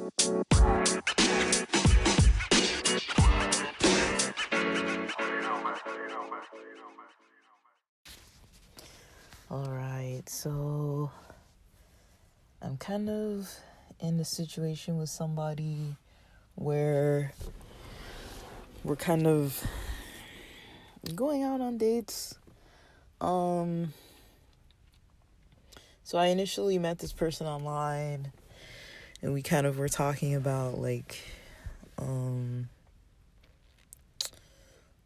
All right, so I'm kind of in a situation with somebody where we're kind of going out on dates. So I initially met this person online, and we kind of were talking about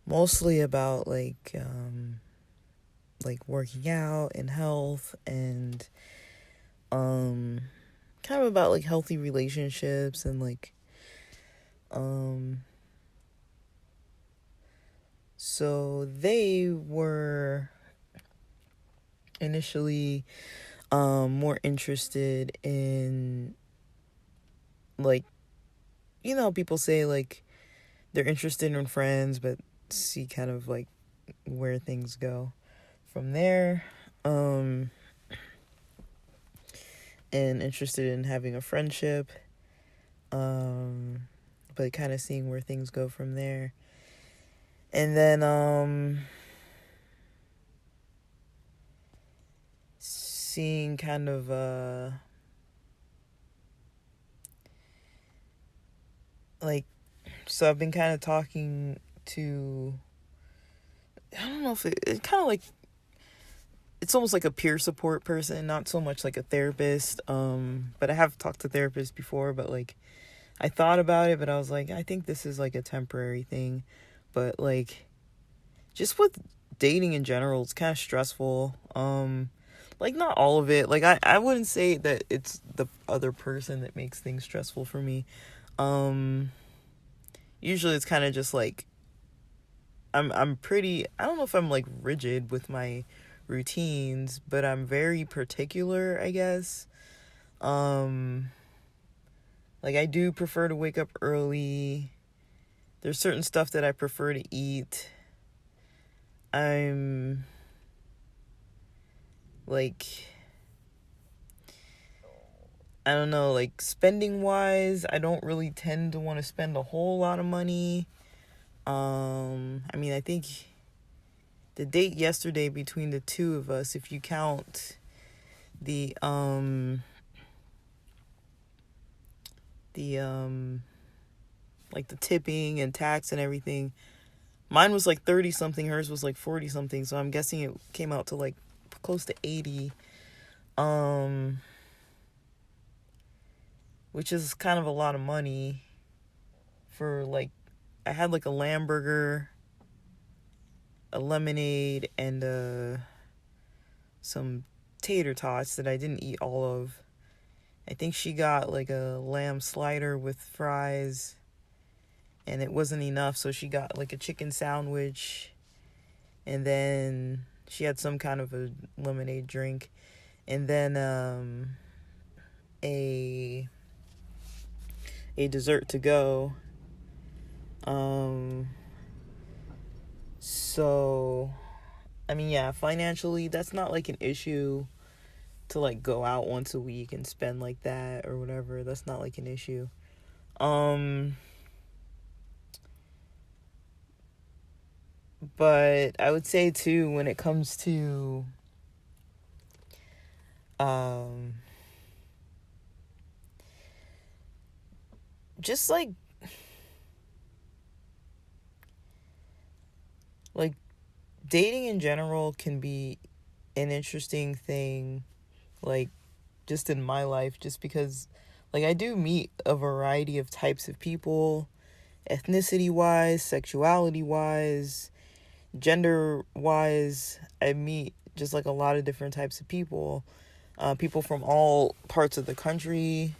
mostly about working out and health and kind of about like healthy relationships and so they were initially more interested in people say they're interested in friends but see kind of where things go from there, and interested in having a friendship, but kind of seeing where things go from there. And then seeing kind of so I've been kind of talking to, I don't know if it kind of it's almost like a peer support person, not so much like a therapist. But I have talked to therapists before, but I thought about it, but I was like, I think this is a temporary thing. But just with dating in general, it's kind of stressful. Not all of it. I wouldn't say that it's the other person that makes things stressful for me. Usually it's kind of just I'm pretty, I don't know if I'm rigid with my routines, but I'm very particular, I guess. I do prefer to wake up early. There's certain stuff that I prefer to eat. I'm I don't know, spending wise, I don't really tend to want to spend a whole lot of money. I think the date yesterday between the two of us, if you count the tipping and tax and everything, mine was 30 something, hers was 40 something, so I'm guessing it came out to close to 80, which is kind of a lot of money for I had a lamb burger, a lemonade, and some tater tots that I didn't eat all of. I think she got a lamb slider with fries, and it wasn't enough, so she got a chicken sandwich, and then she had some kind of a lemonade drink, and then a dessert to go. So yeah, financially that's not an issue to go out once a week and spend that or whatever. That's not an issue. But I would say too, when it comes to just dating in general can be an interesting thing, just in my life, just because I do meet a variety of types of people, ethnicity wise, sexuality wise, gender wise. I meet just a lot of different types of people, people from all parts of the country.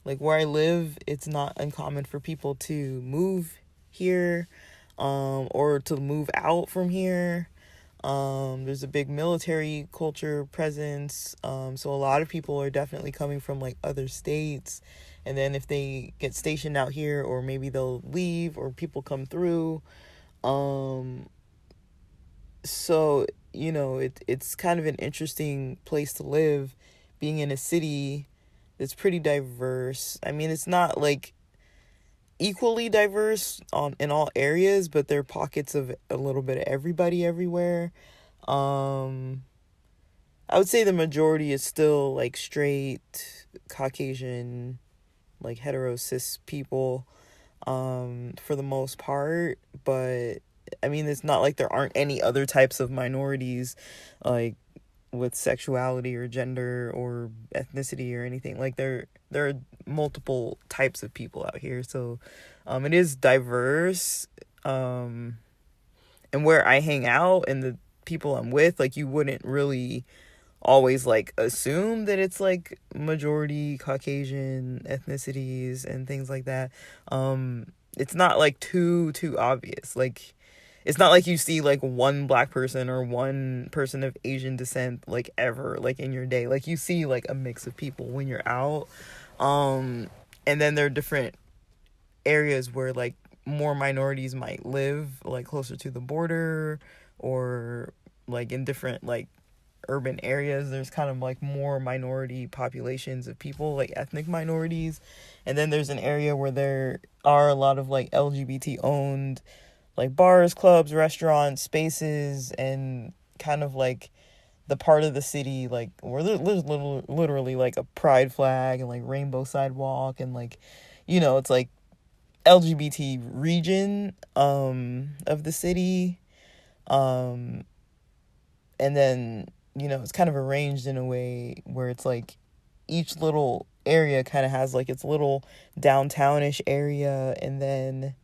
Where I live, it's not uncommon for people to move here, or to move out from here. There's a big military culture presence, so a lot of people are definitely coming from other states, and then if they get stationed out here, or maybe they'll leave, or people come through. So it's kind of an interesting place to live, being in a city it's pretty diverse. I mean, it's not like equally diverse on in all areas, but there are pockets of a little bit of everybody everywhere. um I would say the majority is still like straight Caucasian, like hetero cis people, for the most part. But I mean, it's not like there aren't any other types of minorities, like with sexuality or gender or ethnicity or anything. Like there are multiple types of people out here. So it is diverse. And where I hang out and the people I'm with, like, you wouldn't really always like assume that it's like majority Caucasian ethnicities and things like that. It's not like too obvious. Like, it's not like you see like one black person or one person of Asian descent like ever like in your day. Like, you see like a mix of people when you're out. And then there are different areas where like more minorities might live, like closer to the border, or like in different like urban areas. There's kind of like more minority populations of people, like ethnic minorities. And then there's an area where there are a lot of like LGBT owned like bars, clubs, restaurants, spaces, and kind of like the part of the city like where there's literally like a pride flag and like rainbow sidewalk, and like, it's like LGBT region of the city. um and then, it's kind of arranged in a way where it's like each little area kind of has like its little downtownish area, and then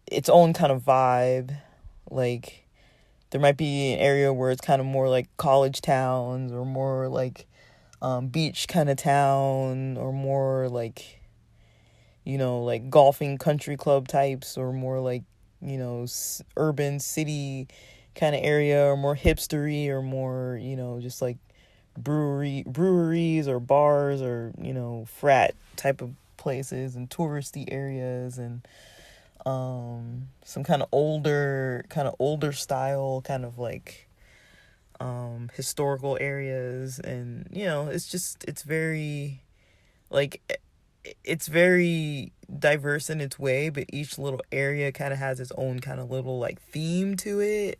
its own kind of vibe. Like, there might be an area where it's kind of more like college towns, or more like beach kind of town, or more like, like golfing country club types, or more like, urban city kind of area, or more hipstery, or more, just like breweries or bars, or, frat type of places and touristy areas, and some kind of older style, kind of like historical areas. And it's very like, it's very diverse in its way, but each little area kind of has its own kind of little like theme to it.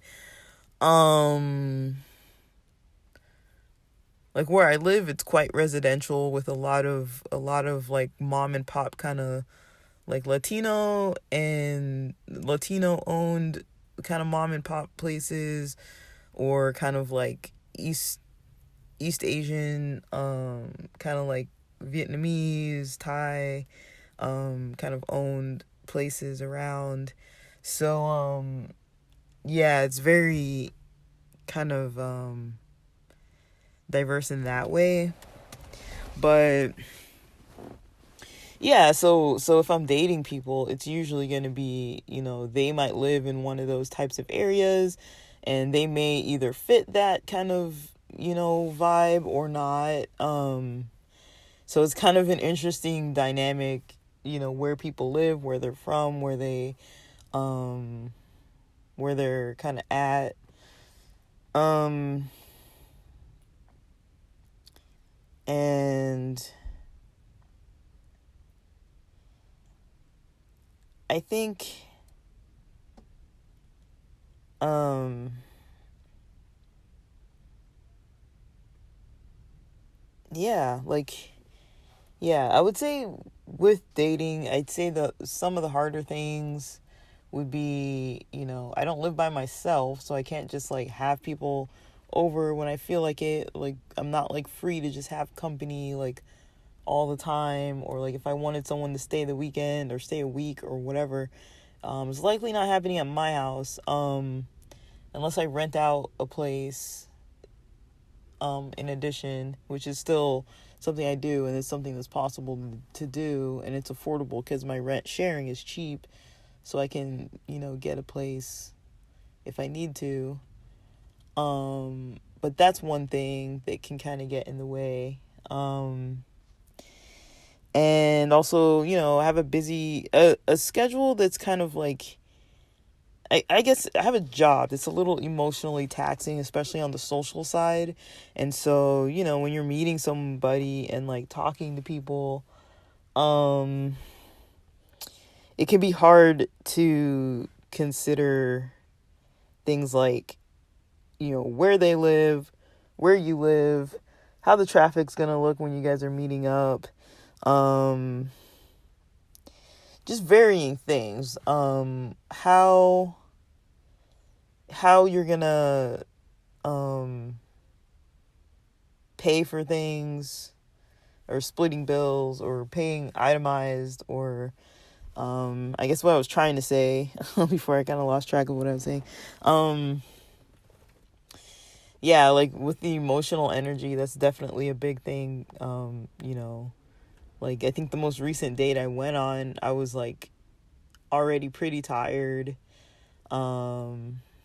Like, where I live, it's quite residential, with a lot of like mom and pop kind of like Latino owned kind of mom and pop places, or kind of like East Asian, kind of like Vietnamese, Thai, kind of owned places around. So yeah, it's very kind of diverse in that way. But yeah, so if I'm dating people, it's usually going to be, they might live in one of those types of areas, and they may either fit that kind of, vibe or not. So it's kind of an interesting dynamic, where people live, where they're from, where they're kind of at. And I think yeah, like, yeah, I would say with dating, I'd say some of the harder things would be, I don't live by myself, so I can't just like have people over when I feel like it. Like, I'm not like free to just have company like all the time, or like if I wanted someone to stay the weekend or stay a week or whatever. It's likely not happening at my house, unless I rent out a place in addition, which is still something I do, and it's something that's possible to do, and it's affordable because my rent sharing is cheap, so I can, get a place if I need to. But that's one thing that can kind of get in the way. And also, I have a schedule that's kind of like, I guess I have a job that's a little emotionally taxing, especially on the social side. And so, when you're meeting somebody and like talking to people, it can be hard to consider things like, where they live, where you live, how the traffic's going to look when you guys are meeting up. Just varying things. How you're gonna pay for things, or splitting bills, or paying itemized, or I guess what I was trying to say before I kind of lost track of what I was saying. Yeah, like with the emotional energy, that's definitely a big thing. Like I think the most recent date I went on, I was like already pretty tired.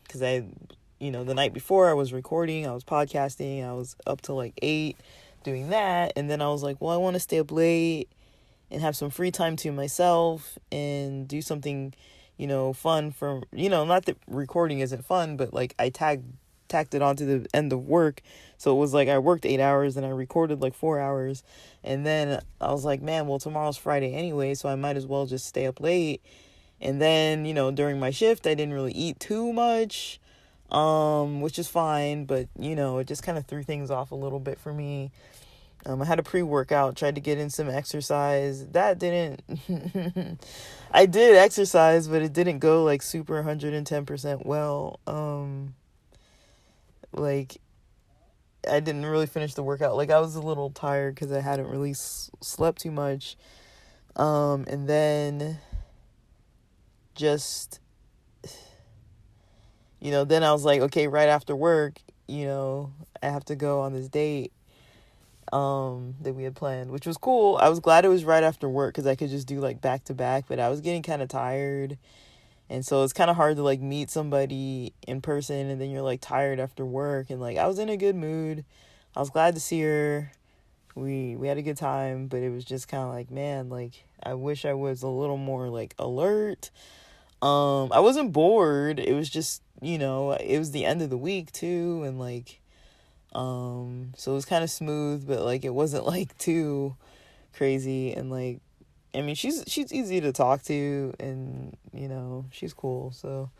Because the night before I was recording, I was podcasting, I was up till like 8 doing that. And then I was like, well, I want to stay up late and have some free time to myself and do something, fun for, not that recording isn't fun, but like I tacked it onto the end of work. So it was like I worked 8 hours and I recorded like 4 hours. And then I was like, man, well, tomorrow's Friday anyway, so I might as well just stay up late. And then, during my shift, I didn't really eat too much, which is fine. But, it just kind of threw things off a little bit for me. I had a pre-workout, tried to get in some exercise. That didn't... I did exercise, but it didn't go, like, super 110% well. Like, I didn't really finish the workout. Like, I was a little tired because I hadn't really slept too much. And then... just, then I was like, okay, right after work, I have to go on this date that we had planned, which was cool. I was glad it was right after work because I could just do like back to back, but I was getting kind of tired. And so it's kind of hard to like meet somebody in person and then you're like tired after work. And like I was in a good mood. I was glad to see her. We had a good time, but it was just kind of like, man, like I wish I was a little more like alert. I wasn't bored. It was just, it was the end of the week too. And like, so it was kind of smooth, but like, it wasn't like too crazy. And like, I mean, she's easy to talk to and, she's cool. So,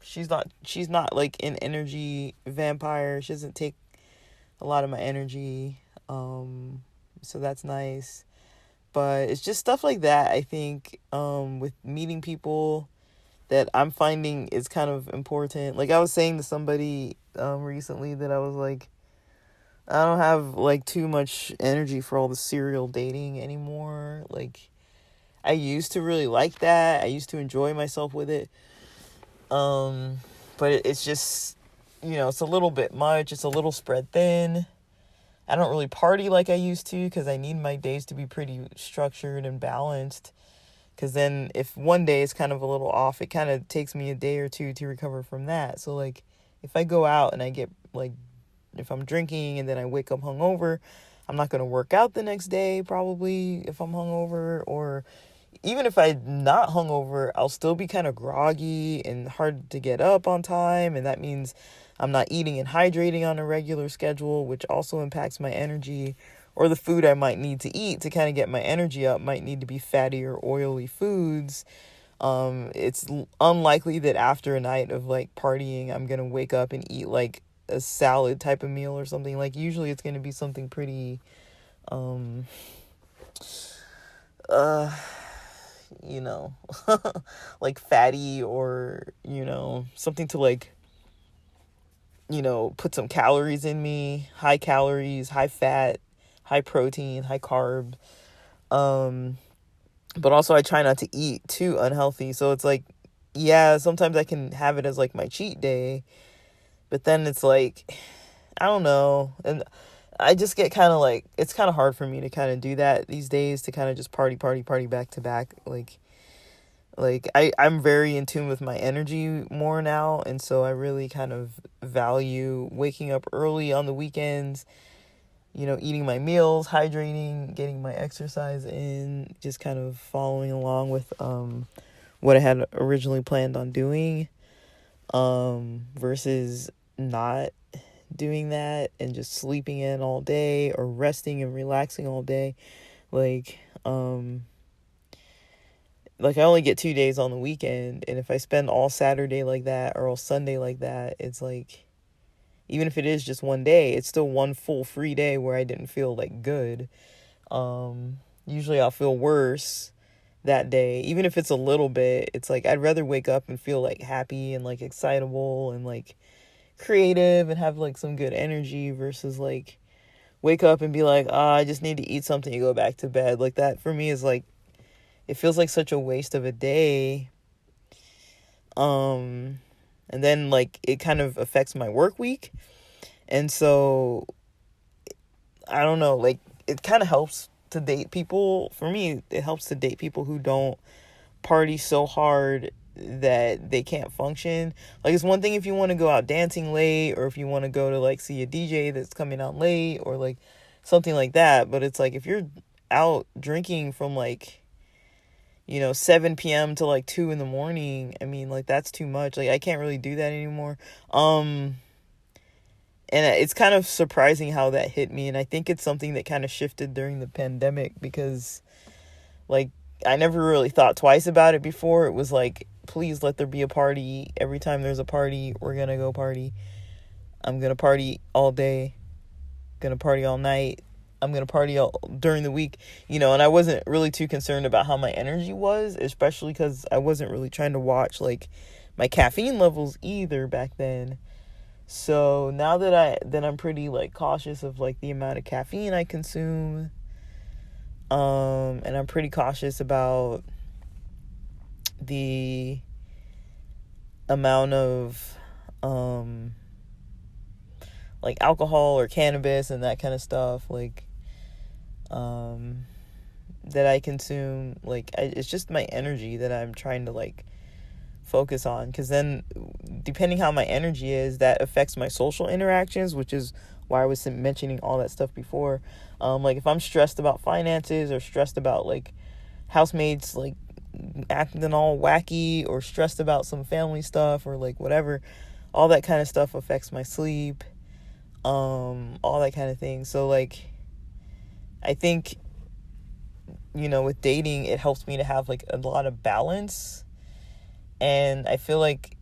she's not like an energy vampire. She doesn't take a lot of my energy. So that's nice. But it's just stuff like that, I think, with meeting people that I'm finding is kind of important. Like I was saying to somebody recently that I was like, I don't have like too much energy for all the serial dating anymore. Like I used to really like that. I used to enjoy myself with it. But it's just, it's a little bit much. It's a little spread thin. I don't really party like I used to because I need my days to be pretty structured and balanced. Because then if one day is kind of a little off, it kind of takes me a day or two to recover from that. So, like, if I go out and I get, like, if I'm drinking and then I wake up hungover, I'm not going to work out the next day probably if I'm hungover. Or even if I'm not hungover, I'll still be kind of groggy and hard to get up on time. And that means I'm not eating and hydrating on a regular schedule, which also impacts my energy. Or the food I might need to eat to kind of get my energy up might need to be fatty or oily foods. It's unlikely that after a night of like partying, I'm going to wake up and eat like a salad type of meal or something. Like usually it's going to be something pretty, like fatty or, something to like, put some calories in me, high calories, high fat, high protein, high carb. But also I try not to eat too unhealthy. So it's like, yeah, sometimes I can have it as like my cheat day, but then it's like, I don't know. And I just get kind of like, it's kind of hard for me to kind of do that these days, to kind of just party back to back. Like I'm very in tune with my energy more now. And so I really kind of value waking up early on the weekends, eating my meals, hydrating, getting my exercise in, just kind of following along with what I had originally planned on doing, versus not doing that and just sleeping in all day or resting and relaxing all day. Like, like I only get 2 days on the weekend, and if I spend all Saturday like that or all Sunday like that, it's like, even if it is just one day, it's still one full free day where I didn't feel like good. Usually I'll feel worse that day, even if it's a little bit. It's like I'd rather wake up and feel like happy and like excitable and like creative and have like some good energy versus like wake up and be like, I just need to eat something and go back to bed. Like that for me is like, it feels like such a waste of a day. And then like it kind of affects my work week. And so I don't know, like it kind of helps to date people. For me, it helps to date people who don't party so hard that they can't function. Like, it's one thing if you want to go out dancing late, or if you want to go to like see a DJ that's coming out late, or like something like that. But it's like if you're out drinking from like, 7 p.m. to like 2 in the morning, I mean, like that's too much. Like I can't really do that anymore. And it's kind of surprising how that hit me. And I think it's something that kind of shifted during the pandemic, because like I never really thought twice about it before. It was like, please let there be a party. Every time there's a party, we're going to go party. I'm going to party all day. Going to party all night. I'm going to party all during the week, and I wasn't really too concerned about how my energy was, especially because I wasn't really trying to watch like my caffeine levels either back then. So now that I'm pretty like cautious of like the amount of caffeine I consume, and I'm pretty cautious about the amount of like alcohol or cannabis and that kind of stuff, like that I consume. Like it's just my energy that I'm trying to like focus on, because then depending how my energy is, that affects my social interactions, which is why I was mentioning all that stuff before. Like if I'm stressed about finances, or stressed about like housemates like acting all wacky, or stressed about some family stuff, or like whatever, all that kind of stuff affects my sleep, all that kind of thing. So like I think, with dating, it helps me to have like a lot of balance. And I feel like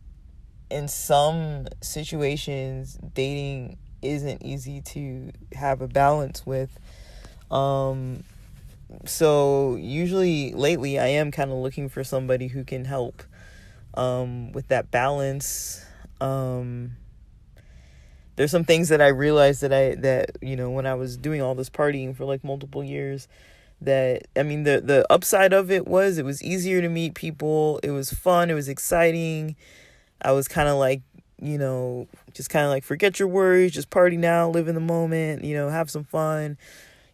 in some situations, dating isn't easy to have a balance with. So usually lately I am kind of looking for somebody who can help with that balance. There's some things that I realized that when I was doing all this partying for like multiple years, that, I mean, the upside of it was easier to meet people. It was fun. It was exciting. I was kind of like, just kind of like, forget your worries, just party now, live in the moment, have some fun,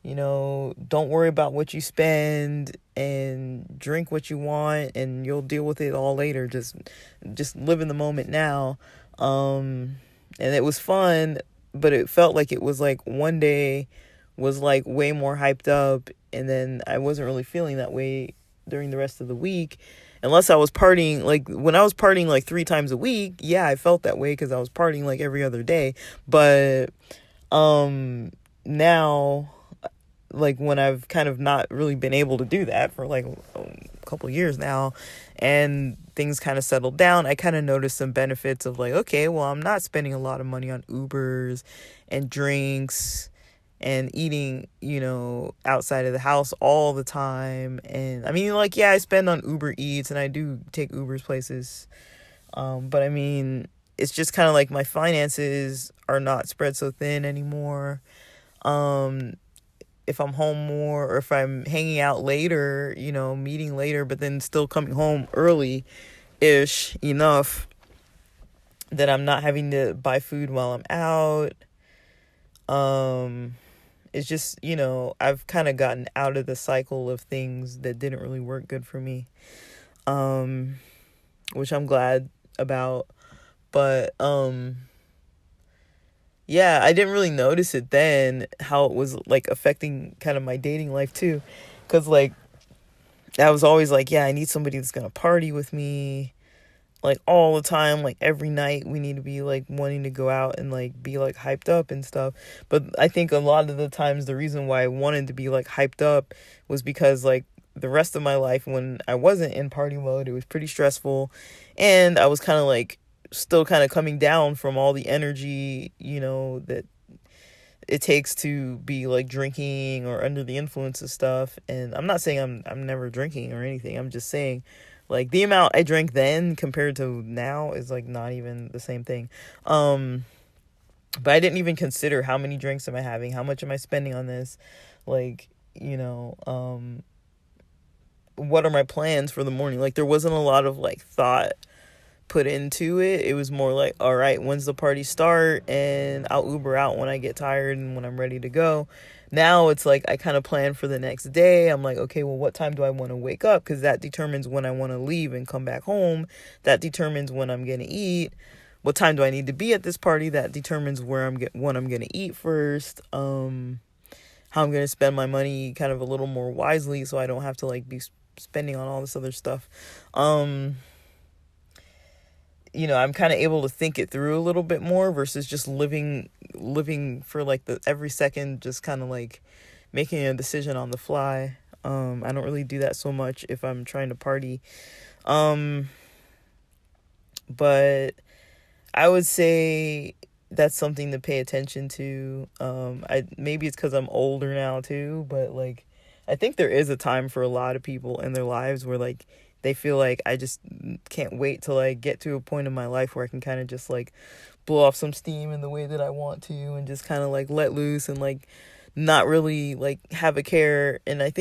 don't worry about what you spend, and drink what you want, and you'll deal with it all later. Just live in the moment now. And it was fun, but it felt like it was like one day was like way more hyped up, and then I wasn't really feeling that way during the rest of the week, unless I was partying. Like when I was partying like 3 times a week, yeah, I felt that way because I was partying like every other day. But now, like when I've kind of not really been able to do that for like a couple years now, and things kind of settled down, I kind of noticed some benefits of like, okay, well, I'm not spending a lot of money on Ubers and drinks and eating, outside of the house all the time. And I mean, like, yeah, I spend on Uber Eats, and I do take Ubers places. But I mean, it's just kind of like my finances are not spread so thin anymore. If I'm home more, or if I'm hanging out later, meeting later, but then still coming home early-ish enough that I'm not having to buy food while I'm out. It's just, I've kind of gotten out of the cycle of things that didn't really work good for me, which I'm glad about. But, yeah, I didn't really notice it then, how it was like affecting kind of my dating life too. 'Cause like, I was always like, yeah, I need somebody that's gonna party with me, like all the time, like every night we need to be like wanting to go out and like be like hyped up and stuff. But I think a lot of the times the reason why I wanted to be like hyped up was because like the rest of my life when I wasn't in party mode, it was pretty stressful, and I was kind of like still kind of coming down from all the energy, that it takes to be like drinking or under the influence of stuff. And I'm not saying I'm never drinking or anything. I'm just saying like the amount I drank then compared to now is like not even the same thing. But I didn't even consider how many drinks am I having, how much am I spending on this, like, what are my plans for the morning? Like there wasn't a lot of like thought put into it. It was more like, all right, when's the party start? And I'll Uber out when I get tired and when I'm ready to go. Now it's like I kind of plan for the next day. I'm like, okay, well, what time do I want to wake up? Because that determines when I want to leave and come back home. That determines when I'm going to eat. What time do I need to be at this party? That determines when I'm going to eat first. How I'm going to spend my money kind of a little more wisely so I don't have to like be spending on all this other stuff. I'm kind of able to think it through a little bit more versus just living for like the every second, just kind of like making a decision on the fly. I don't really do that so much if I'm trying to party. But I would say that's something to pay attention to. Maybe it's because I'm older now too, but like I think there is a time for a lot of people in their lives where like they feel like I just can't wait to like get to a point in my life where I can kind of just like blow off some steam in the way that I want to and just kind of like let loose and like not really like have a care. And I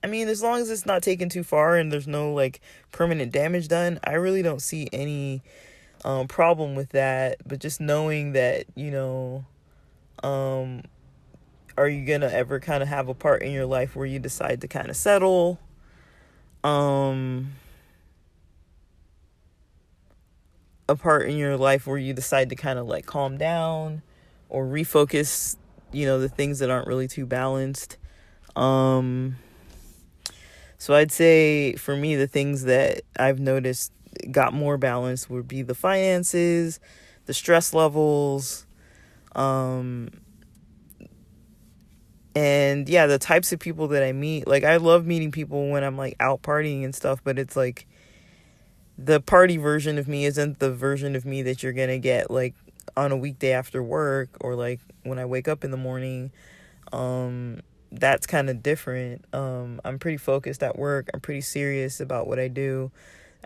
mean, as long as it's not taken too far and there's no like permanent damage done, I really don't see any problem with that. But just knowing that, are you gonna ever kind of have a part in your life where you decide to kind of settle? A part in your life where you decide to kind of like calm down or refocus, the things that aren't really too balanced. So I'd say for me, the things that I've noticed got more balanced would be the finances, the stress levels, and yeah, the types of people that I meet. Like I love meeting people when I'm like out partying and stuff, but it's like the party version of me isn't the version of me that you're gonna get like on a weekday after work or like when I wake up in the morning. That's kind of different. I'm pretty focused at work. I'm pretty serious about what I do.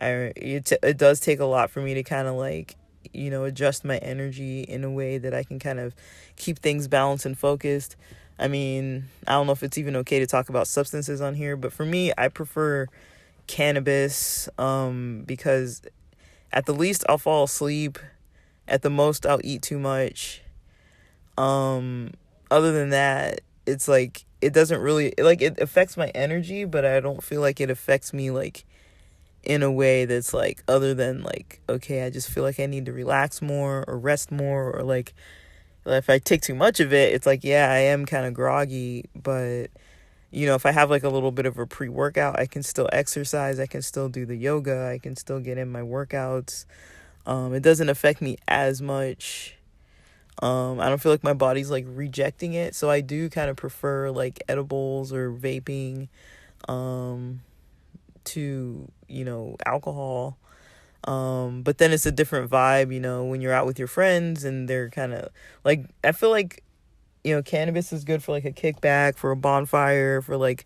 It does take a lot for me to kind of like, adjust my energy in a way that I can kind of keep things balanced and focused. I mean, I don't know if it's even okay to talk about substances on here, but for me, I prefer cannabis, because at the least I'll fall asleep. At the most, I'll eat too much. Other than that, it's like it doesn't really like it affects my energy, but I don't feel like it affects me like in a way that's like other than like, okay, I just feel like I need to relax more or rest more, or like if I take too much of it, it's like, yeah, I am kind of groggy, but if I have like a little bit of a pre-workout, I can still exercise, I can still do the yoga, I can still get in my workouts. It doesn't affect me as much. I don't feel like my body's like rejecting it, so I do kind of prefer like edibles or vaping to alcohol. But then it's a different vibe, when you're out with your friends and they're kind of like, I feel like cannabis is good for like a kickback, for a bonfire, for like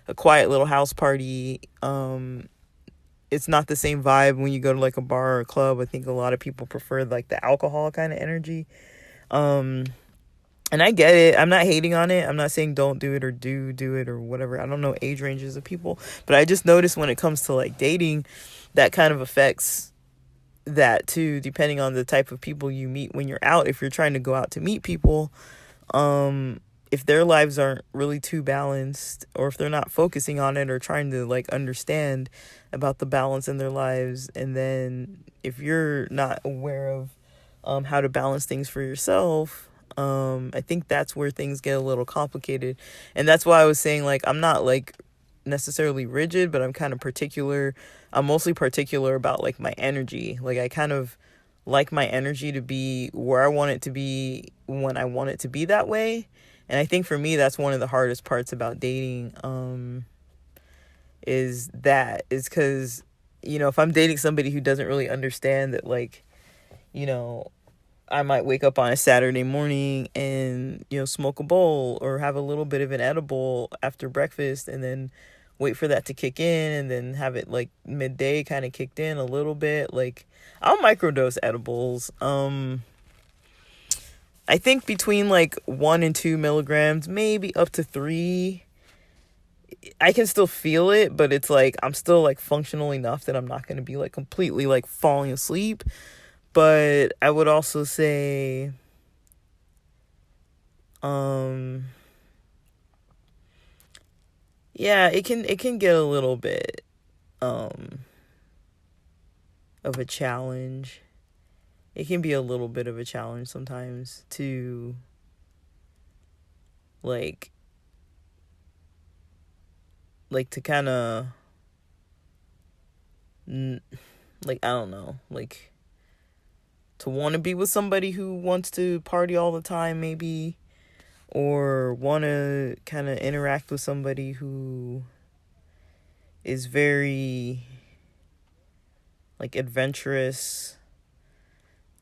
a quiet little house party. It's not the same vibe when you go to like a bar or a club. I think a lot of people prefer like the alcohol kind of energy. And I get it. I'm not hating on it. I'm not saying don't do it or do it or whatever. I don't know age ranges of people, but I just noticed when it comes to like dating, that kind of affects that too, depending on the type of people you meet when you're out. If you're trying to go out to meet people, if their lives aren't really too balanced, or if they're not focusing on it or trying to like understand about the balance in their lives, and then if you're not aware of how to balance things for yourself, I think that's where things get a little complicated. And that's why I was saying like I'm not like necessarily rigid, but I'm kind of particular. I'm mostly particular about like my energy. Like I kind of like my energy to be where I want it to be when I want it to be that way. And I think for me that's one of the hardest parts about dating, is because, if I'm dating somebody who doesn't really understand that, like, you know, I might wake up on a Saturday morning and, smoke a bowl or have a little bit of an edible after breakfast and then wait for that to kick in and then have it like midday kind of kicked in a little bit. Like, I'll microdose edibles. I think between like 1 and 2 milligrams, maybe up to 3. I can still feel it, but it's like I'm still like functional enough that I'm not going to be like completely like falling asleep. But I would also say, yeah, it can get a little bit of a challenge. It can be a little bit of a challenge sometimes to like to kind of like, I don't know, like to want to be with somebody who wants to party all the time, maybe, or want to kind of interact with somebody who is very like adventurous.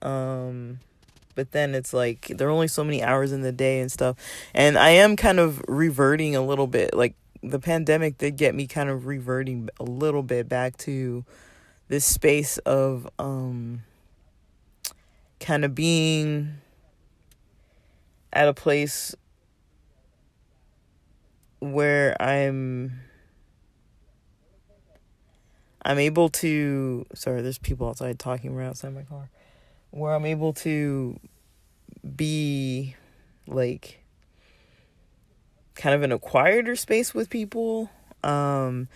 But then it's like there are only so many hours in the day and stuff. And I am kind of reverting a little bit. Like the pandemic did get me kind of reverting a little bit back to this space of kind of being at a place where I'm able to, sorry, there's people outside talking right outside my car, where I'm able to be like kind of in a quieter space with people. I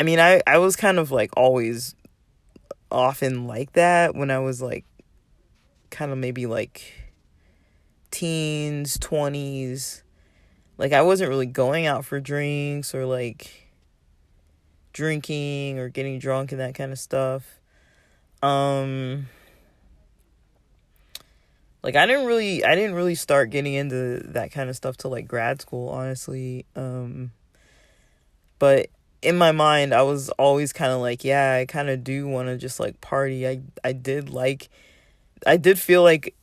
mean, I was kind of like always often like that when I was like kind of maybe like teens, 20s. Like I wasn't really going out for drinks or like drinking or getting drunk and that kind of stuff. Like I didn't really start getting into that kind of stuff till like grad school, honestly. But in my mind I was always kind of like, yeah, I kind of do want to just like party. I did feel like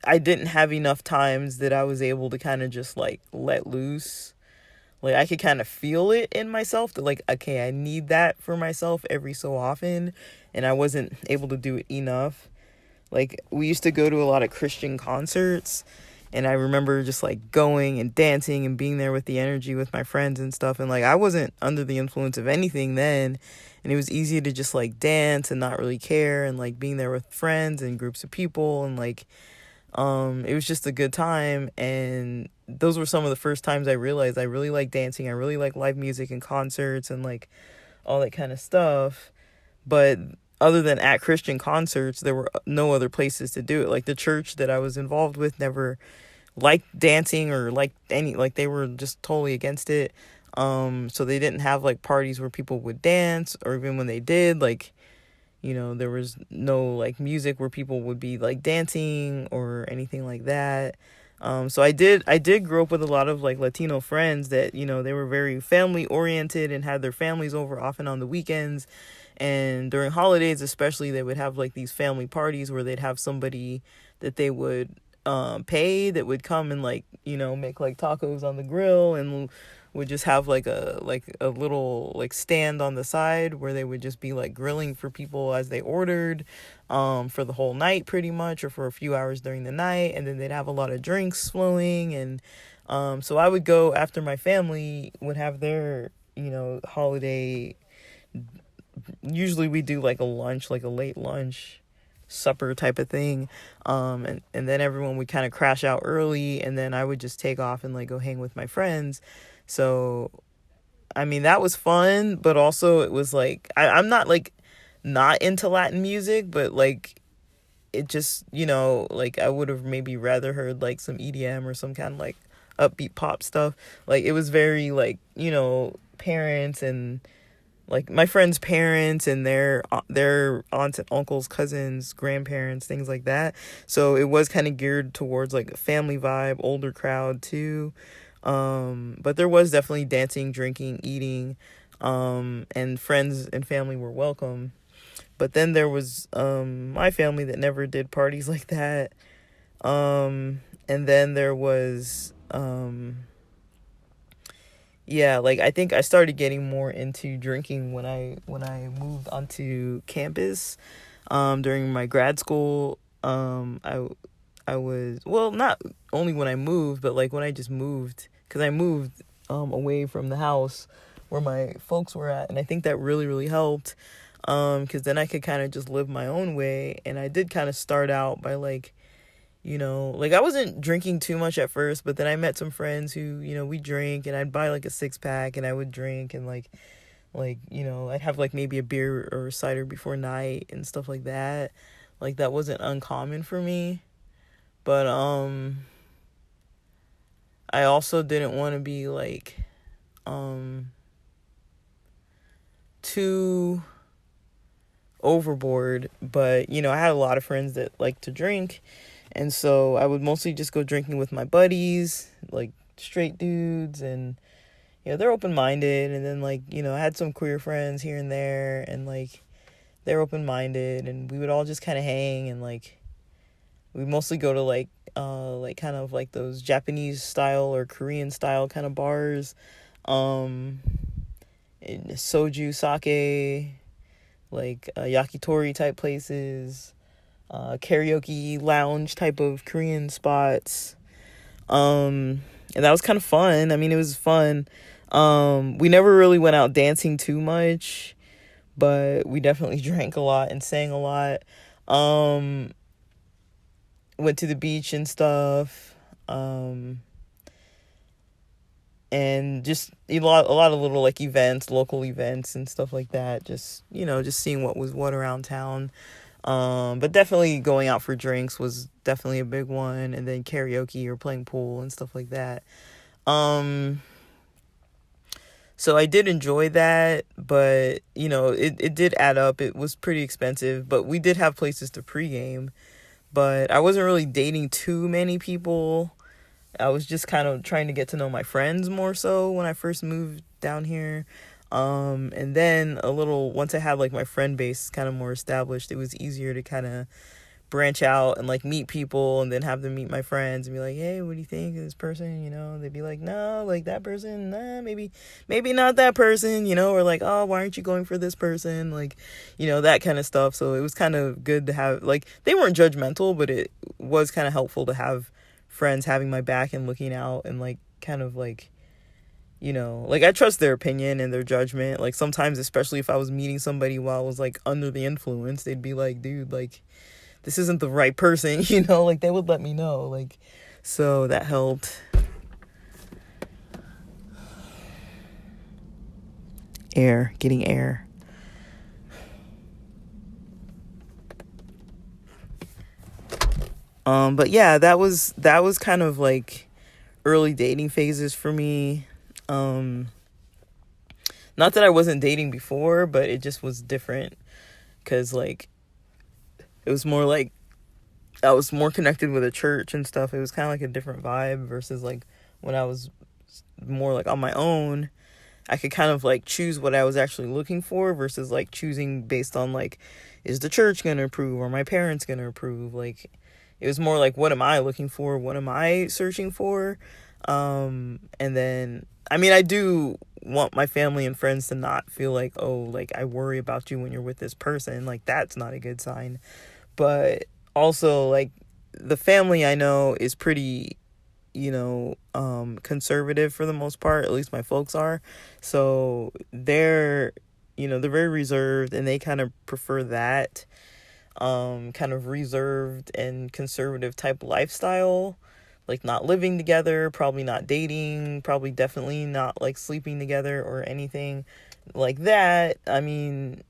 I didn't have enough times that I was able to kind of just like let loose. Like I could kind of feel it in myself that like, okay, I need that for myself every so often, and I wasn't able to do it enough. Like we used to go to a lot of Christian concerts, and I remember just like going and dancing and being there with the energy with my friends and stuff, and like I wasn't under the influence of anything then, and it was easy to just like dance and not really care, and like being there with friends and groups of people, and like it was just a good time. And those were some of the first times I realized I really like dancing. I really like live music and concerts and like all that kind of stuff. But other than at Christian concerts, there were no other places to do it. Like the church that I was involved with never liked dancing or liked any, like they were just totally against it. So they didn't have like parties where people would dance, or even when they did, like, there was no like music where people would be like dancing or anything like that. So I did grow up with a lot of like Latino friends that, they were very family oriented and had their families over often on the weekends. And during holidays, especially, they would have like these family parties where they'd have somebody that they would pay that would come and like, make like tacos on the grill, and would just have like a little like stand on the side where they would just be like grilling for people as they ordered, for the whole night pretty much, or for a few hours during the night. And then they'd have a lot of drinks flowing. And so I would go after my family would have their holiday. Usually we do like a lunch, like a late lunch supper type of thing, and then everyone would kind of crash out early, and then I would just take off and like go hang with my friends. So I mean, that was fun, but also it was like I'm not like not into Latin music, but like it just, like I would have maybe rather heard like some EDM or some kind of like upbeat pop stuff. Like it was very like, parents and like my friends' parents and their aunts and uncles, cousins, grandparents, things like that. So it was kind of geared towards like a family vibe, older crowd too. But there was definitely dancing, drinking, eating, and friends and family were welcome. But then there was my family that never did parties like that. And then there was yeah, like I think I started getting more into drinking when I moved onto campus during my grad school. I was, well, not only when I moved, but like when I just moved, cuz I moved away from the house where my folks were at, and I think that really really helped cuz then I could kind of just live my own way. And I did kind of start out by like, like I wasn't drinking too much at first, but then I met some friends who, we drink, and I'd buy like a 6-pack and I would drink, and I'd have like maybe a beer or a cider before night and stuff like that. Like that wasn't uncommon for me. But I also didn't want to be like too overboard, but I had a lot of friends that like to drink. And so I would mostly just go drinking with my buddies, like straight dudes, and they're open-minded. And then like, I had some queer friends here and there, and like they're open-minded, and we would all just kind of hang. And like we mostly go to like kind of like those Japanese style or Korean style kind of bars, and soju, sake, like yakitori type places, karaoke lounge type of Korean spots. And that was kind of fun. I mean, it was fun. We never really went out dancing too much, but we definitely drank a lot and sang a lot. Went to the beach and stuff. And just a lot of little like events, local events and stuff like that. Just, just seeing what was what around town. But definitely going out for drinks was definitely a big one. And then karaoke or playing pool and stuff like that. So I did enjoy that, but, it did add up. It was pretty expensive, but we did have places to pregame. But I wasn't really dating too many people. I was just kind of trying to get to know my friends more so when I first moved down here. And then once I had like my friend base kind of more established, it was easier to kind of branch out and like meet people, and then have them meet my friends and be like, hey, what do you think of this person? They'd be like, no, like that person, nah, maybe not that person, or like, oh, why aren't you going for this person? Like, that kind of stuff. So it was kind of good to have, like, they weren't judgmental, but it was kind of helpful to have friends having my back and looking out, and like kind of like, like I trust their opinion and their judgment. Like sometimes, especially if I was meeting somebody while I was like under the influence, they'd be like, dude, like this isn't the right person, like they would let me know. Like, so that helped. Getting air. But yeah, that was kind of like early dating phases for me. Not that I wasn't dating before, but it just was different, because like it was more like I was more connected with a church and stuff. It was kind of like a different vibe versus like when I was more like on my own. I could kind of like choose what I was actually looking for versus like choosing based on like, is the church going to approve or my parents going to approve? Like it was more like, what am I looking for? What am I searching for? And then, I mean, I do want my family and friends to not feel like, oh, like I worry about you when you're with this person. Like that's not a good sign. But also like the family I know is pretty, conservative for the most part. At least my folks are. So they're very reserved, and they kind of prefer that kind of reserved and conservative type lifestyle. Like not living together, probably not dating, probably definitely not like sleeping together or anything like that. I mean,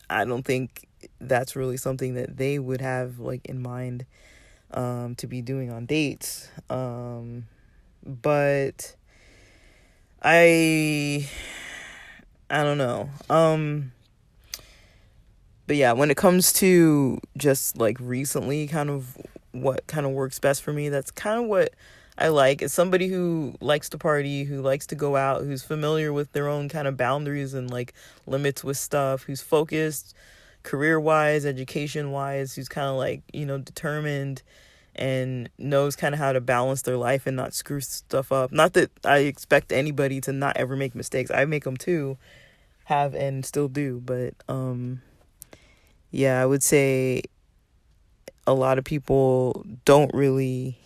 I don't think that's really something that they would have like in mind to be doing on dates. But I don't know. But yeah, when it comes to just like recently kind of what kind of works best for me, that's kind of what I like. Is somebody who likes to party, who likes to go out, who's familiar with their own kind of boundaries and like limits with stuff, who's focused career wise, education wise, who's kind of like, determined and knows kind of how to balance their life and not screw stuff up. Not that I expect anybody to not ever make mistakes. I make them too, have and still do, but yeah, I would say a lot of people don't really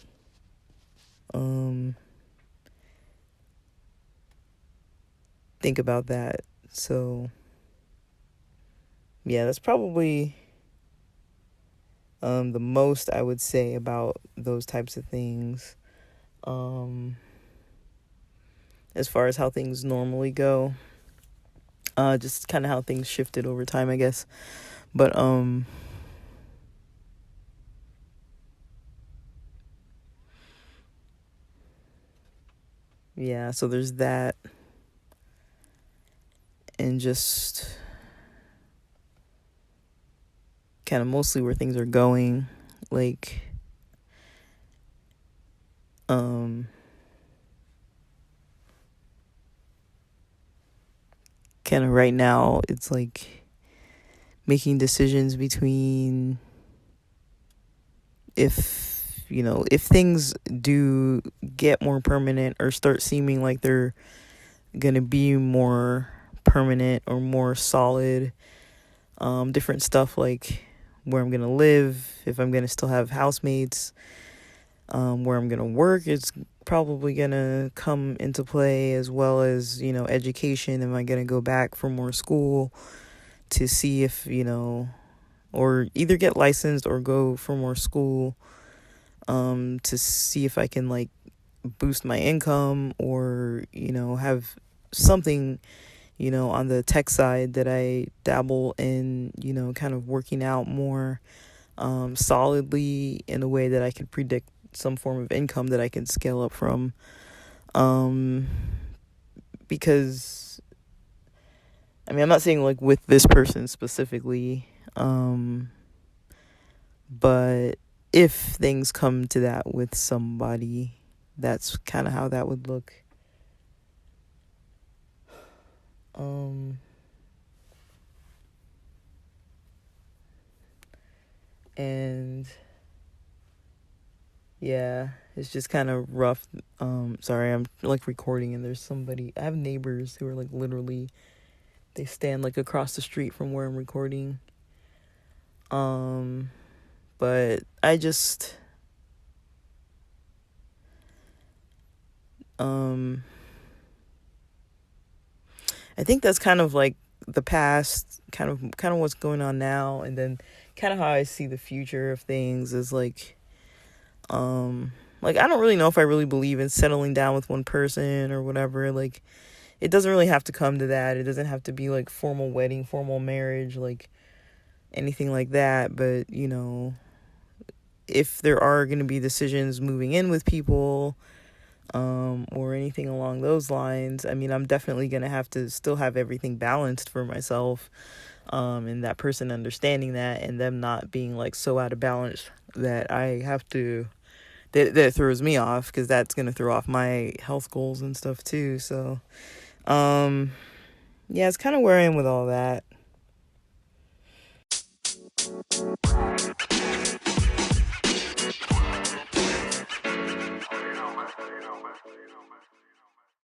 think about that. So yeah, that's probably the most I would say about those types of things. As far as how things normally go, just kind of how things shifted over time, I guess. But yeah, so there's that, and just kind of mostly where things are going, like kind of right now it's like making decisions between if things do get more permanent or start seeming like they're gonna be more permanent or more solid, different stuff like where I'm gonna live, if I'm gonna still have housemates, where I'm gonna work is probably gonna come into play, as well as education. Am I gonna go back for more school to see if or either get licensed or go for more school, to see if I can like boost my income, or have something on the tech side that I dabble in, kind of working out more solidly in a way that I could predict some form of income that I can scale up from. Because I mean, I'm not saying like with this person specifically, but if things come to that with somebody, that's kind of how that would look. And yeah, it's just kind of rough. Sorry, I'm like recording and there's somebody. I have neighbors who are like literally, they stand like across the street from where I'm recording. But I just I think that's kind of like the past, kind of what's going on now, and then kind of how I see the future of things is like I don't really know if I really believe in settling down with one person or whatever. Like it doesn't really have to come to that. It doesn't have to be like formal wedding, formal marriage, like anything like that. But if there are going to be decisions moving in with people, or anything along those lines, I mean, I'm definitely going to have to still have everything balanced for myself, and that person understanding that and them not being like so out of balance that I have to, that throws me off, because that's going to throw off my health goals and stuff too. So yeah, it's kind of where I am with all that.